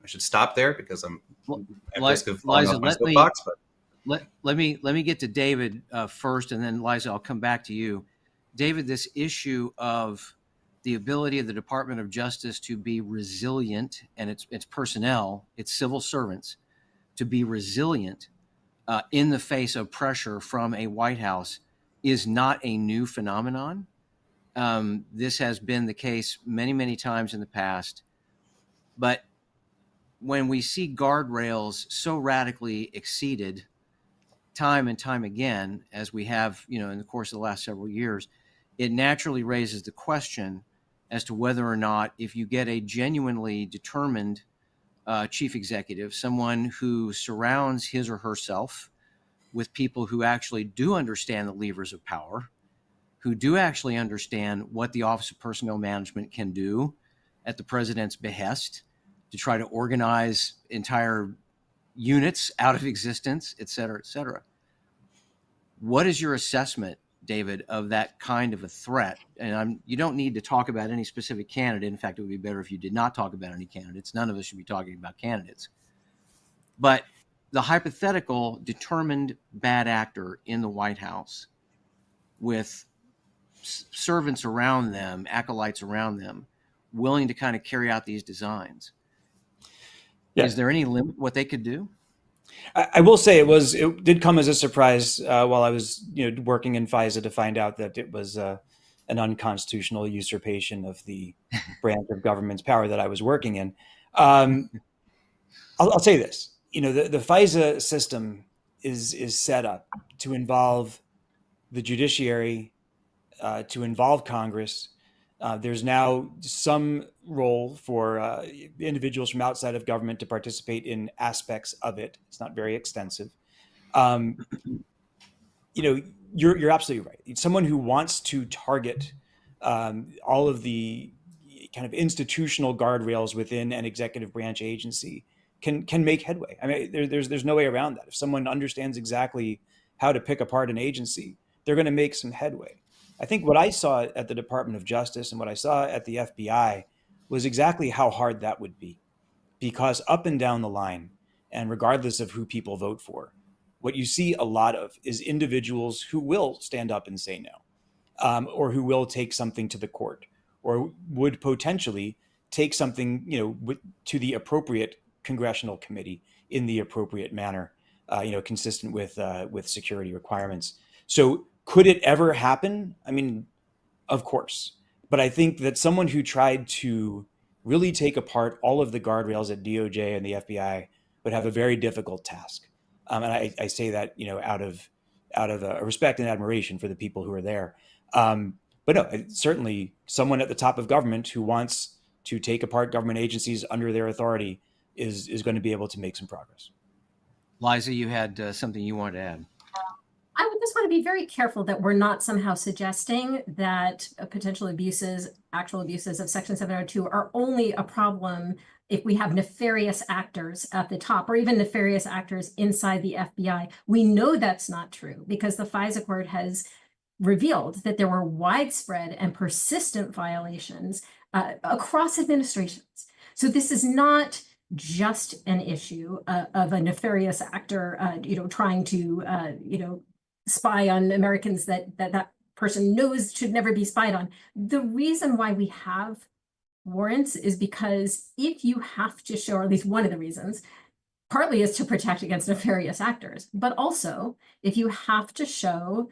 stop there because I'm at risk of falling off my soapbox. But let me get to David first, and then Liza, I'll come back to you. David, this issue of the ability of the Department of Justice to be resilient, and its personnel, its civil servants, to be resilient in the face of pressure from a White House is not a new phenomenon. This has been the case many, many times in the past. But when we see guardrails so radically exceeded time and time again, as we have, in the course of the last several years, it naturally raises the question as to whether or not, if you get a genuinely determined chief executive, someone who surrounds his or herself with people who actually do understand the levers of power, who do actually understand what the Office of Personnel Management can do at the president's behest to try to organize entire units out of existence, et cetera, et cetera. What is your assessment, David, of that kind of a threat? And you don't need to talk about any specific candidate. In fact, it would be better if you did not talk about any candidates. None of us should be talking about candidates. But the hypothetical determined bad actor in the White House with servants around them, acolytes around them, willing to kind of carry out these designs. Yeah. Is there any limit what they could do? I will say it did come as a surprise while I was working in FISA to find out that it was an unconstitutional usurpation of the branch of government's power that I was working in. I'll say this: the FISA system is set up to involve the judiciary, to involve Congress. There's now some role for individuals from outside of government to participate in aspects of it. It's not very extensive. You're absolutely right. Someone who wants to target all of the kind of institutional guardrails within an executive branch agency can make headway. I mean, there's no way around that. If someone understands exactly how to pick apart an agency, they're going to make some headway. I think what I saw at the Department of Justice and what I saw at the FBI was exactly how hard that would be, because up and down the line, and regardless of who people vote for, what you see a lot of is individuals who will stand up and say no, or who will take something to the court, or would potentially take something, to the appropriate congressional committee in the appropriate manner, consistent with security requirements. So could it ever happen? I mean, of course. But I think that someone who tried to really take apart all of the guardrails at DOJ and the FBI would have a very difficult task. And I say that, out of a respect and admiration for the people who are there. But no, certainly someone at the top of government who wants to take apart government agencies under their authority is going to be able to make some progress. Liza, you had something you wanted to add. I would just want to be very careful that we're not somehow suggesting that potential actual abuses of Section 702 are only a problem if we have nefarious actors at the top, or even nefarious actors inside the FBI. We know that's not true because the FISA court has revealed that there were widespread and persistent violations across administrations. So this is not just an issue of a nefarious actor, trying to, spy on Americans that person knows should never be spied on. The reason why we have warrants is because if you have to show, or at least one of the reasons, partly is to protect against nefarious actors, but also if you have to show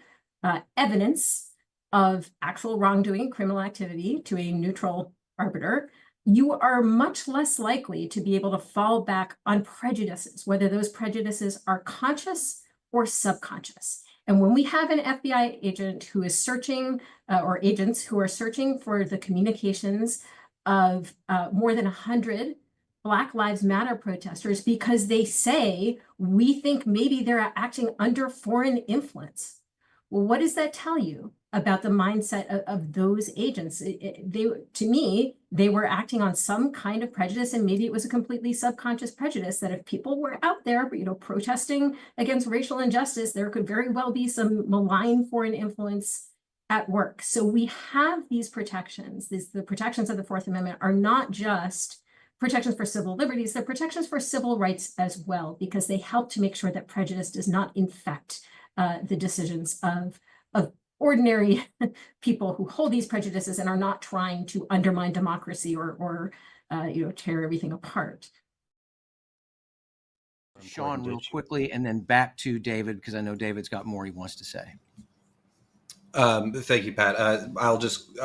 evidence of actual wrongdoing, criminal activity to a neutral arbiter, you are much less likely to be able to fall back on prejudices, whether those prejudices are conscious or subconscious. And when we have an FBI agent who is searching, or agents who are searching for the communications of more than 100 Black Lives Matter protesters because they say, we think maybe they're acting under foreign influence. Well, what does that tell you about the mindset of those agents? To me, they were acting on some kind of prejudice, and maybe it was a completely subconscious prejudice that if people were out there, protesting against racial injustice, there could very well be some malign foreign influence at work. So we have these protections. The protections of the Fourth Amendment are not just protections for civil liberties, they're protections for civil rights as well, because they help to make sure that prejudice does not infect the decisions of ordinary people who hold these prejudices and are not trying to undermine democracy or tear everything apart. Sean, real quickly, and then back to David, because I know David's got more he wants to say. Thank you, Pat. I'll just,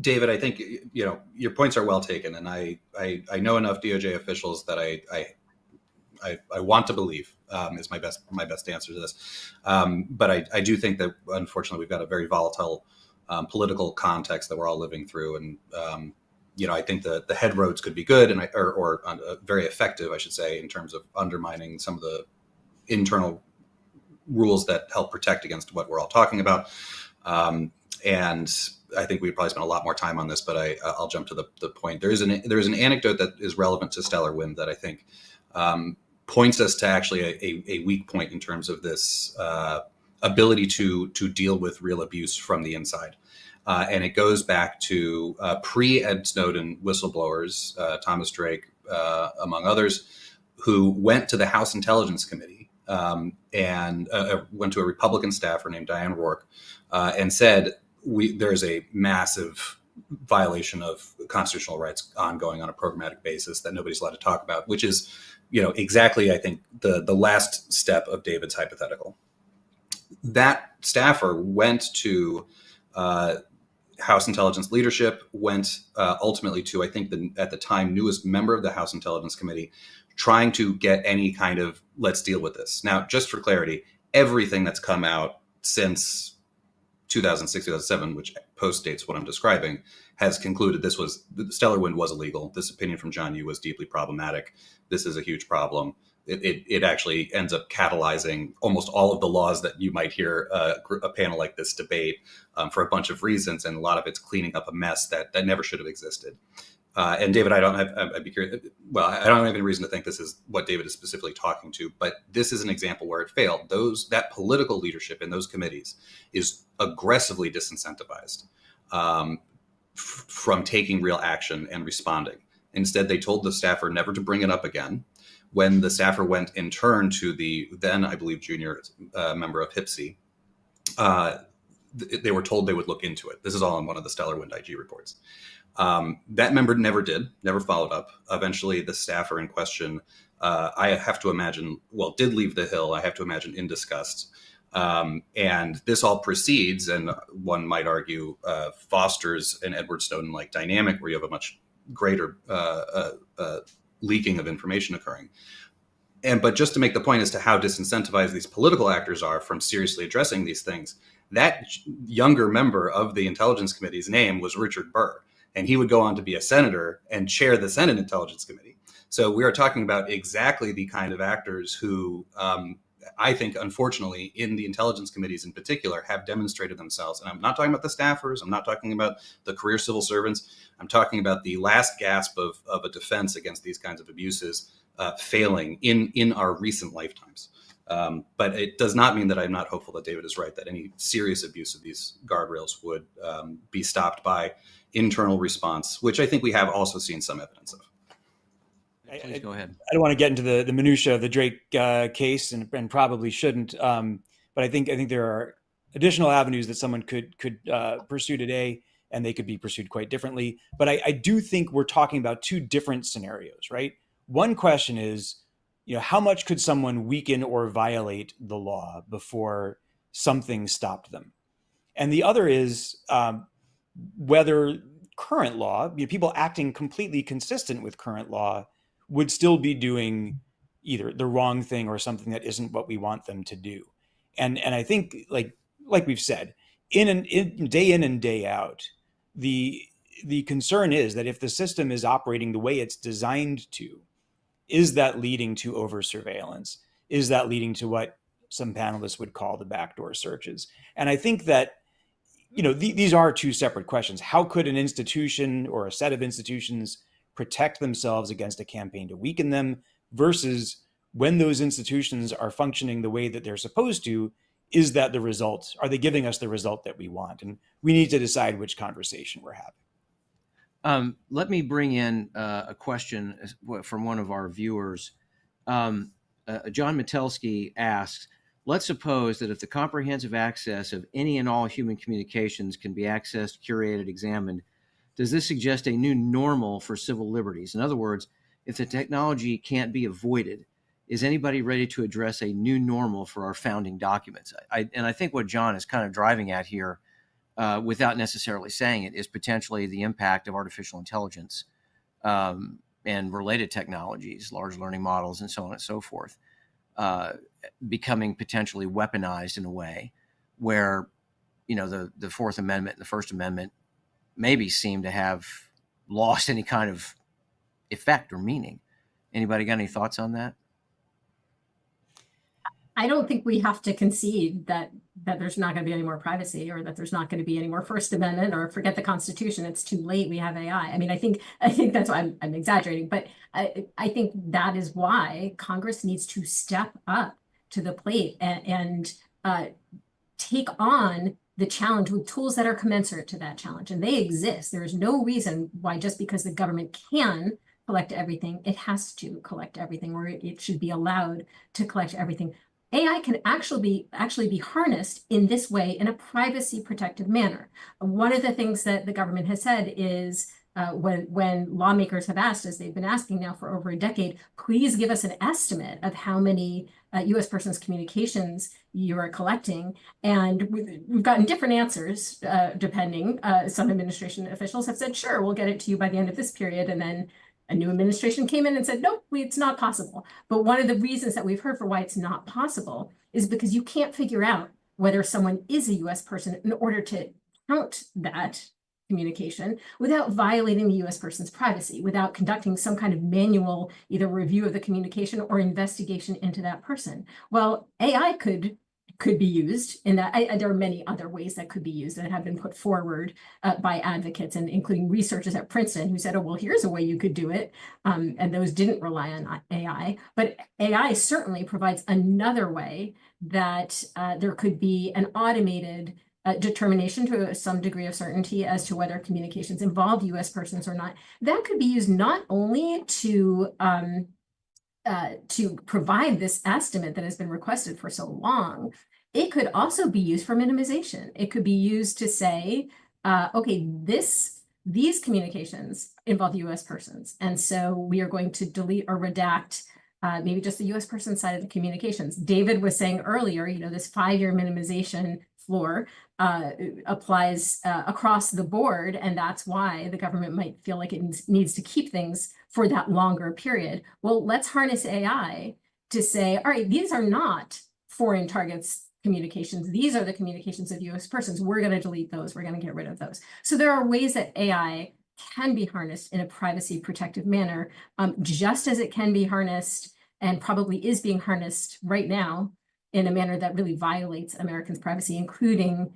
David, I think your points are well taken, and I know enough DOJ officials that I want to believe is my best answer to this. But I do think that unfortunately we've got a very volatile political context that we're all living through, and I think the head roads could be good or very effective, I should say, in terms of undermining some of the internal rules that help protect against what we're all talking about. And I think we'd probably spend a lot more time on this, but I'll jump to the point. There is an anecdote that is relevant to stellar wind that I think points us to actually a weak point in terms of this ability to deal with real abuse from the inside. And it goes back to pre-Ed Snowden whistleblowers, Thomas Drake, among others, who went to the House Intelligence Committee and went to a Republican staffer named Diane Rourke and said, there's a massive violation of constitutional rights ongoing on a programmatic basis that nobody's allowed to talk about, which is, exactly, I think, the last step of David's hypothetical. That staffer went to House Intelligence leadership, went ultimately to, I think, at the time, newest member of the House Intelligence Committee, trying to get any kind of, let's deal with this. Now, just for clarity, everything that's come out since 2006, 2007, which postdates what I'm describing, has concluded stellar wind was illegal. This opinion from John Yoo was deeply problematic. This is a huge problem. It actually ends up catalyzing almost all of the laws that you might hear a panel like this debate for a bunch of reasons, and a lot of it's cleaning up a mess that never should have existed. And David, I'd be curious. Well, I don't have any reason to think this is what David is specifically talking to, but this is an example where it failed. That political leadership in those committees is aggressively disincentivized from taking real action and responding. Instead, they told the staffer never to bring it up again. When the staffer went in turn to the then, I believe, junior member of HIPSI, they were told they would look into it. This is all in one of the Stellar Wind IG reports. That member never followed up. Eventually, the staffer in question, I have to imagine, did leave the Hill, I have to imagine, in disgust. And this all precedes, and one might argue, fosters an Edward Snowden-like dynamic where you have a much greater leaking of information occurring. But just to make the point as to how disincentivized these political actors are from seriously addressing these things, that younger member of the Intelligence Committee's name was Richard Burr, and he would go on to be a senator and chair the Senate Intelligence Committee. So we are talking about exactly the kind of actors who I think, unfortunately, in the intelligence committees in particular, have demonstrated themselves. And I'm not talking about the staffers. I'm not talking about the career civil servants. I'm talking about the last gasp of a defense against these kinds of abuses failing in our recent lifetimes. But it does not mean that I'm not hopeful that David is right, that any serious abuse of these guardrails would be stopped by internal response, which I think we have also seen some evidence of. Please go ahead. I don't want to get into the minutia of the Drake case, and probably shouldn't. But I think there are additional avenues that someone could pursue today, and they could be pursued quite differently. But I do think we're talking about two different scenarios, right? One question is, how much could someone weaken or violate the law before something stopped them? And the other is whether current law, people acting completely consistent with current law, would still be doing either the wrong thing or something that isn't what we want them to do. And I think like we've said, in day in and day out, the concern is that if the system is operating the way it's designed to, is that leading to over surveillance? Is that leading to what some panelists would call the backdoor searches? And I think that these are two separate questions. How could an institution or a set of institutions protect themselves against a campaign to weaken them, versus when those institutions are functioning the way that they're supposed to, is that the result? Are they giving us the result that we want? And we need to decide which conversation we're having. Let me bring in a question from one of our viewers. John Metelsky asks, let's suppose that if the comprehensive access of any and all human communications can be accessed, curated, examined, does this suggest a new normal for civil liberties? In other words, if the technology can't be avoided, is anybody ready to address a new normal for our founding documents? And I think what John is kind of driving at here, without necessarily saying it, is potentially the impact of artificial intelligence and related technologies, large learning models, and so on and so forth, becoming potentially weaponized in a way where, the Fourth Amendment and the First Amendment maybe seem to have lost any kind of effect or meaning. Anybody got any thoughts on that? I don't think we have to concede that there's not going to be any more privacy, or that there's not going to be any more First Amendment, or forget the Constitution. It's too late. We have AI. I mean, I think that's why I'm exaggerating, but I think that is why Congress needs to step up to the plate and take on the challenge with tools that are commensurate to that challenge. And they exist. There is no reason why, just because the government can collect everything, it has to collect everything, or it should be allowed to collect everything. AI can actually be harnessed in this way, in a privacy protective manner. One of the things that the government has said is, when lawmakers have asked, as they've been asking now for over a decade, please give us an estimate of how many U.S. persons' communications you are collecting. And we've gotten different answers, depending. Some administration officials have said, sure, we'll get it to you by the end of this period. And then a new administration came in and said, nope, it's not possible. But one of the reasons that we've heard for why it's not possible is because you can't figure out whether someone is a U.S. person in order to count that communication without violating the U.S. person's privacy, without conducting some kind of manual, either review of the communication or investigation into that person. Well, AI could be used in that. There are many other ways that could be used that have been put forward by advocates, and including researchers at Princeton who said, oh, well, here's a way you could do it. And those didn't rely on AI. But AI certainly provides another way that there could be an automated determination to some degree of certainty as to whether communications involve U.S. persons or not. That could be used not only to provide this estimate that has been requested for so long. It could also be used for minimization. It could be used to say, okay, these communications involve U.S. persons, and so we are going to delete or redact maybe just the U.S. person side of the communications. David was saying earlier, this 5-year minimization floor applies across the board, and that's why the government might feel like it needs to keep things for that longer period. Well, let's harness AI to say, all right, these are not foreign targets communications. These are the communications of U.S. persons. We're going to delete those. We're going to get rid of those. So there are ways that AI can be harnessed in a privacy protective manner, just as it can be harnessed, and probably is being harnessed right now, in a manner that really violates Americans' privacy, including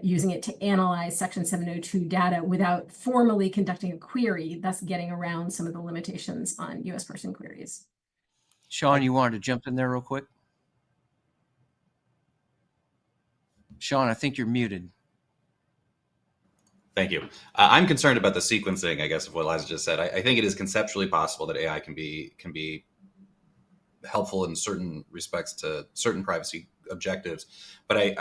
using it to analyze Section 702 data without formally conducting a query, thus getting around some of the limitations on U.S. person queries. Sean, you wanted to jump in there real quick? Sean, I think you're muted. Thank you. I'm concerned about the sequencing, I guess, of what Liza just said. I think it is conceptually possible that AI can be helpful in certain respects to certain privacy objectives, but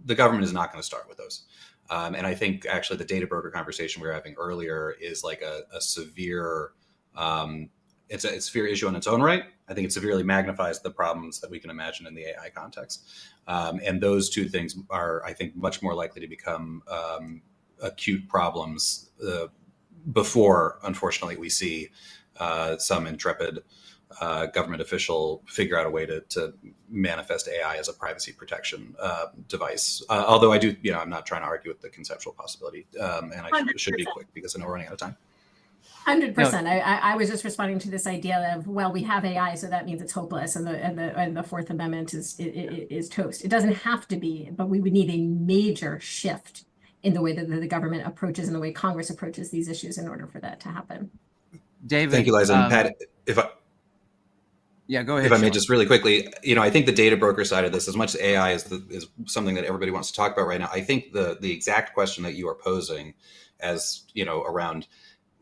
the government is not going to start with those. And I think actually the data broker conversation we were having earlier is like a severe, it's a severe issue in its own right. I think it severely magnifies the problems that we can imagine in the AI context. And those two things are, I think, much more likely to become acute problems before, unfortunately, we see some intrepid government official figure out a way to manifest AI as a privacy protection device. Although I do, I'm not trying to argue with the conceptual possibility, and I should be quick because I know we're running out of time. 100%. I was just responding to this idea of, well, we have AI, so that means it's hopeless, and the Fourth Amendment is toast. It doesn't have to be, but we would need a major shift in the way that the government approaches and the way Congress approaches these issues in order for that to happen. David, thank you, Liza. And Pat, yeah, go ahead. If I may, just really quickly, I think the data broker side of this, as much as AI is something that everybody wants to talk about right now, I think the exact question that you are posing, as around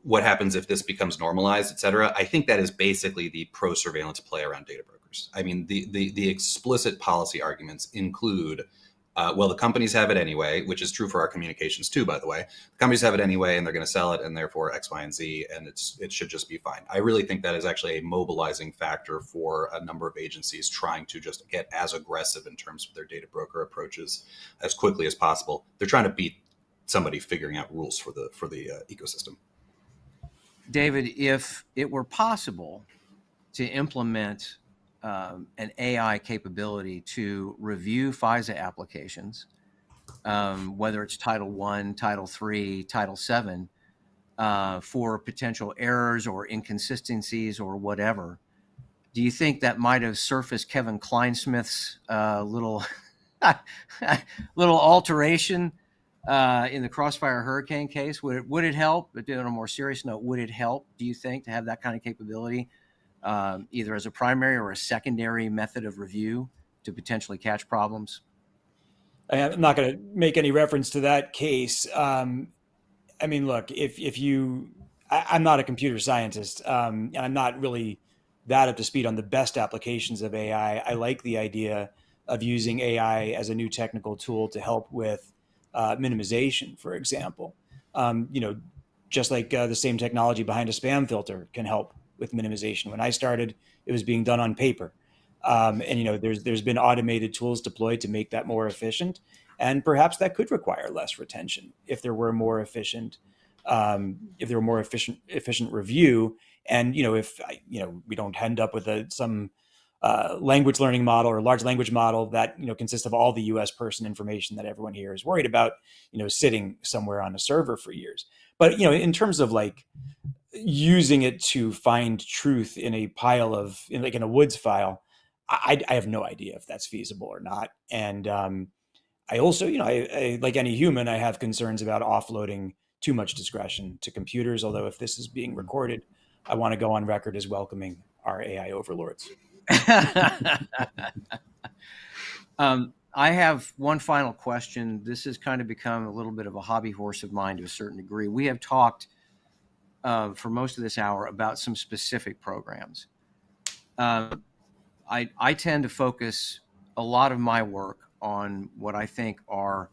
what happens if this becomes normalized, et cetera, I think that is basically the pro-surveillance play around data brokers. I mean, the explicit policy arguments include, well, the companies have it anyway, which is true for our communications too, by the way. The companies have it anyway, and they're going to sell it, and therefore X, Y, and Z, and it should just be fine. I really think that is actually a mobilizing factor for a number of agencies trying to just get as aggressive in terms of their data broker approaches as quickly as possible. They're trying to beat somebody figuring out rules for the ecosystem. David, if it were possible to implement an AI capability to review FISA applications, whether it's Title I, Title III, Title VII, for potential errors or inconsistencies or whatever, do you think that might have surfaced Kevin Kleinsmith's little alteration in the Crossfire Hurricane case? Would it help? But on a more serious note, would it help, do you think, to have that kind of capability, either as a primary or a secondary method of review to potentially catch problems? I'm not going to make any reference to that case. I mean, look, I'm not a computer scientist, and I'm not really that up to speed on the best applications of AI. I like the idea of using AI as a new technical tool to help with minimization, for example. Just like the same technology behind a spam filter can help with minimization. When I started, it was being done on paper. And there's been automated tools deployed to make that more efficient, and perhaps that could require less retention if there were more efficient review. And if we don't end up with some language learning model or large language model that consists of all the U.S. person information that everyone here is worried about, sitting somewhere on a server for years. But in terms of like using it to find truth in a pile of in a Woods file, I have no idea if that's feasible or not. And I also, I like any human, I have concerns about offloading too much discretion to computers. Although if this is being recorded, I want to go on record as welcoming our AI overlords. I have one final question. This has kind of become a little bit of a hobby horse of mine to a certain degree. We have talked for most of this hour about some specific programs. I tend to focus a lot of my work on what I think are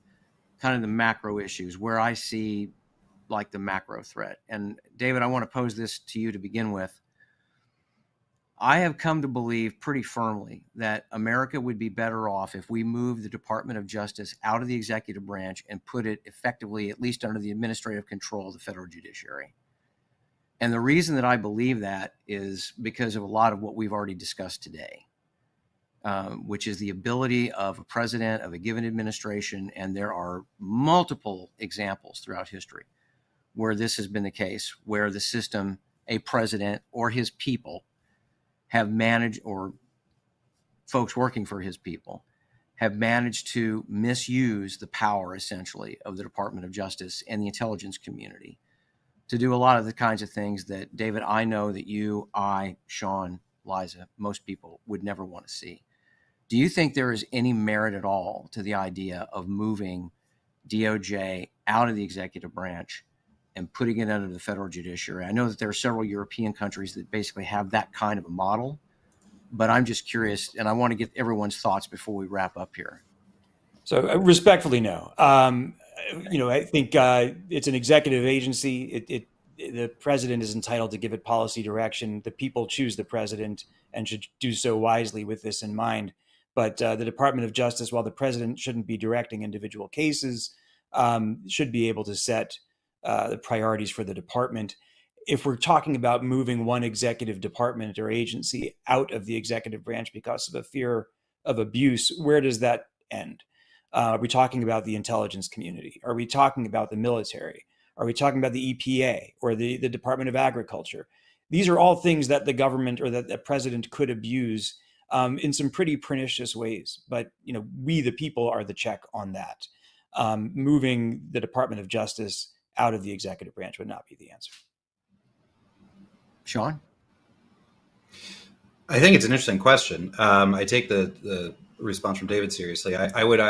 kind of the macro issues, where I see like the macro threat. And David, I want to pose this to you to begin with. I have come to believe pretty firmly that America would be better off if we moved the Department of Justice out of the executive branch and put it effectively, at least under the administrative control of the federal judiciary. And the reason that I believe that is because of a lot of what we've already discussed today, which is the ability of a president of a given administration, and there are multiple examples throughout history where this has been the case, where the system, a president or his people have managed, or folks working for his people, have managed to misuse the power, essentially, of the Department of Justice and the intelligence community to do a lot of the kinds of things that, David, I know that you, I, Sean, Liza, most people would never want to see. Do you think there is any merit at all to the idea of moving DOJ out of the executive branch and putting it under the federal judiciary? I know that there are several European countries that basically have that kind of a model, but I'm just curious, and I want to get everyone's thoughts before we wrap up here. So respectfully, no. I think it's an executive agency. The president is entitled to give it policy direction. The people choose the president and should do so wisely with this in mind. But the Department of Justice, while the president shouldn't be directing individual cases, should be able to set the priorities for the department. if we're talking about moving one executive department or agency out of the executive branch because of a fear of abuse, where does that end? Are we talking about the intelligence community? Are we talking about the military? Are we talking about the EPA or the Department of Agriculture? These are all things that the government or that the president could abuse in some pretty pernicious ways. But we, the people, are the check on that. Moving the Department of Justice out of the executive branch would not be the answer. Sean? I think it's an interesting question. I take the response from David seriously. I would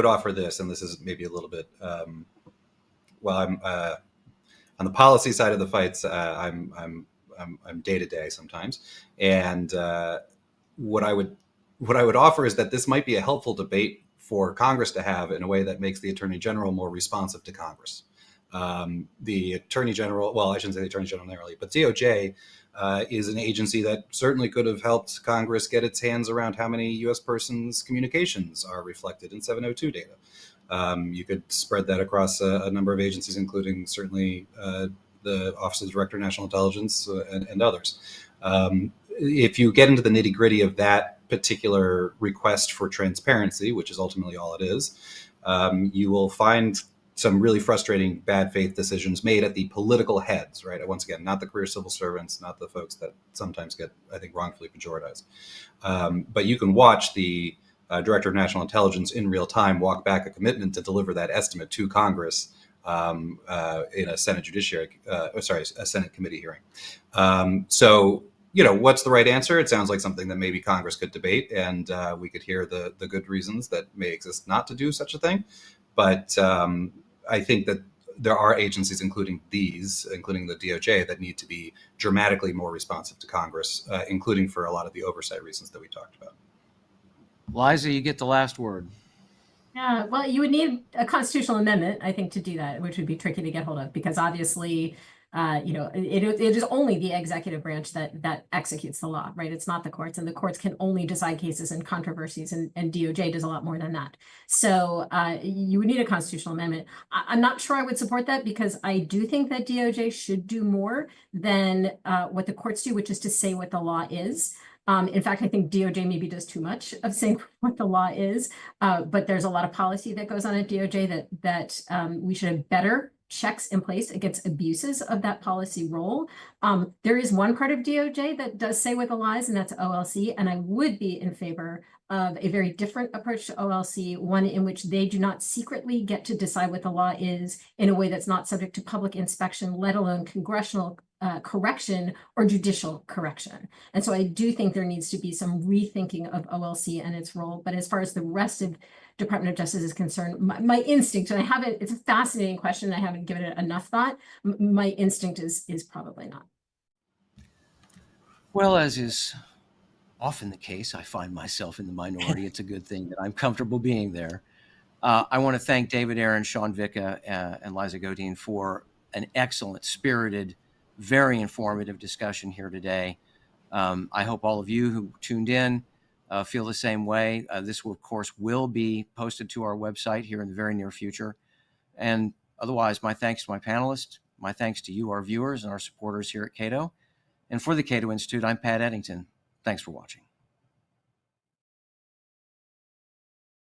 offer this, and this is maybe a little bit. Well, I'm on the policy side of the fights. I'm day to day sometimes, and what I would offer is that this might be a helpful debate for Congress to have in a way that makes the Attorney General more responsive to Congress. The Attorney General, well, I shouldn't say the Attorney General narrowly, but DOJ is an agency that certainly could have helped Congress get its hands around how many U.S. persons' communications are reflected in 702 data. You could spread that across a number of agencies, including certainly the Office of the Director of National Intelligence and others. If you get into the nitty gritty of that particular request for transparency, which is ultimately all it is, you will find some really frustrating bad faith decisions made at the political heads, right? Once again, not the career civil servants, not the folks that sometimes get, I think, wrongfully pejoratized. But you can watch the Director of National Intelligence in real time walk back a commitment to deliver that estimate to Congress in a Senate a Senate committee hearing. So, what's the right answer? It sounds like something that maybe Congress could debate, and we could hear the good reasons that may exist not to do such a thing. But I think that there are agencies, including the DOJ, that need to be dramatically more responsive to Congress, including for a lot of the oversight reasons that we talked about. Liza, you get the last word. Yeah, well, you would need a constitutional amendment, I think, to do that, which would be tricky to get hold of because obviously, it is only the executive branch that executes the law, right? It's not the courts, and the courts can only decide cases and controversies, and DOJ does a lot more than that. So you would need a constitutional amendment. I'm not sure I would support that because I do think that DOJ should do more than what the courts do, which is to say what the law is. In fact, I think DOJ maybe does too much of saying what the law is, but there's a lot of policy that goes on at DOJ that we should have better checks in place against abuses of that policy role. There is one part of DOJ that does say what the law is, and that's OLC, and I would be in favor of a very different approach to OLC, one in which they do not secretly get to decide what the law is in a way that's not subject to public inspection, let alone congressional correction or judicial correction. And so I do think there needs to be some rethinking of OLC and its role. But as far as the rest of Department of Justice is concerned, my instinct, and it's a fascinating question, I haven't given it enough thought. My instinct is probably not. Well, as is often the case, I find myself in the minority. It's a good thing that I'm comfortable being there. I want to thank David Aaron, Sean Vicka, and Liza Godine for an excellent, spirited, very informative discussion here today. I hope all of you who tuned in feel the same way. This, of course, will be posted to our website here in the very near future. And otherwise, my thanks to my panelists, my thanks to you, our viewers, and our supporters here at Cato. And for the Cato Institute, I'm Pat Eddington. Thanks for watching.